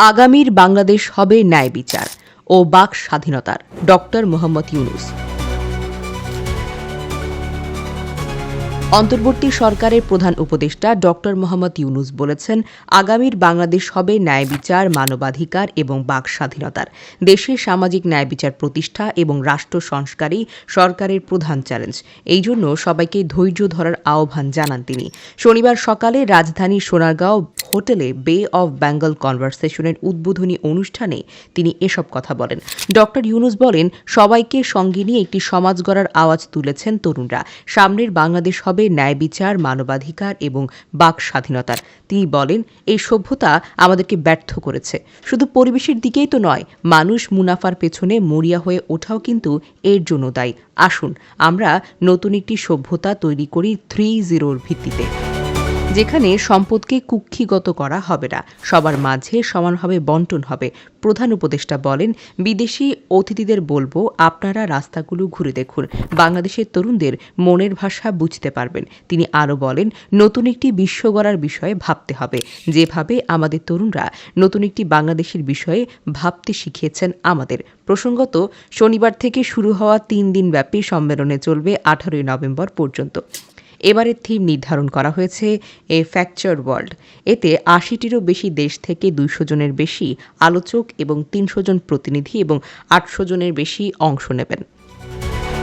আগামীর বাংলাদেশ হবে ন্যায় বিচার ও বাক স্বাধীনতার ডক্টর মোহাম্মদ ইউনূস। অন্তর্বর্তী সরকারের প্রধান উপদেষ্টা ডক্টর মোহাম্মদ ইউনূস বলেছেন, আগামীর বাংলাদেশ হবে ন্যায় বিচার, মানবাধিকার এবং বাক স্বাধীনতার। দেশে সামাজিক ন্যায় বিচার প্রতিষ্ঠা এবং রাষ্ট্র সংস্কারই সরকারের প্রধান চ্যালেঞ্জ। এই জন্য সবাইকে ধৈর্য ধরার আহ্বান জানান তিনি। শনিবার সকালে রাজধানীর সোনারগাঁও হোটেলে বে অব বেঙ্গল কনভারসেশনের উদ্বোধনী অনুষ্ঠানে তিনি এসব কথা বলেন। ডক্টর ইউনূস বলেন, সবাইকে সঙ্গে নিয়ে একটি সমাজ গড়ার আওয়াজ তুলেছেন তরুণরা। সামনের বাংলাদেশ হবে ন্যায় বিচার, মানবাধিকার এবং বাক স্বাধীনতার। তিনি বলেন, এই সভ্যতা আমাদেরকে ব্যর্থ করেছে। শুধু পরিবেশের দিকেই তো নয়, মানুষ মুনাফার পেছনে মরিয়া হয়ে ওঠাও কিন্তু এর জন্য দায়ী। আসুন আমরা নতুন একটি সভ্যতা তৈরি করি 3-0 ভিত্তিতে, যেখানে সম্পদকে কুক্ষিগত করা হবে না, সবার মাঝে সমানভাবে বন্টন হবে। প্রধান উপদেষ্টা বলেন, বিদেশি অতিথিদের বলবো, আপনারা রাস্তাগুলো ঘুরে দেখুন, বাংলাদেশের তরুণদের মনের ভাষা বুঝতে পারবেন। তিনি আরও বলেন, নতুন একটি বিশ্ব গড়ার বিষয়ে ভাবতে হবে, যেভাবে আমাদের তরুণরা নতুন একটি বাংলাদেশের বিষয়ে ভাবতে শিখিয়েছেন আমাদের। প্রসঙ্গত, শনিবার থেকে শুরু হওয়া 3 দিনব্যাপী সম্মেলনে চলবে 18 নভেম্বর পর্যন্ত। এবারের থিম নির্ধারণ করা হয়েছে এ ফ্র্যাকচার্ড ওয়ার্ল্ড। এতে 80টিরও বেশি দেশ থেকে 200 জনের বেশি আলোচক এবং 300 জন প্রতিনিধি এবং 800 জনের বেশি অংশ নেবেন।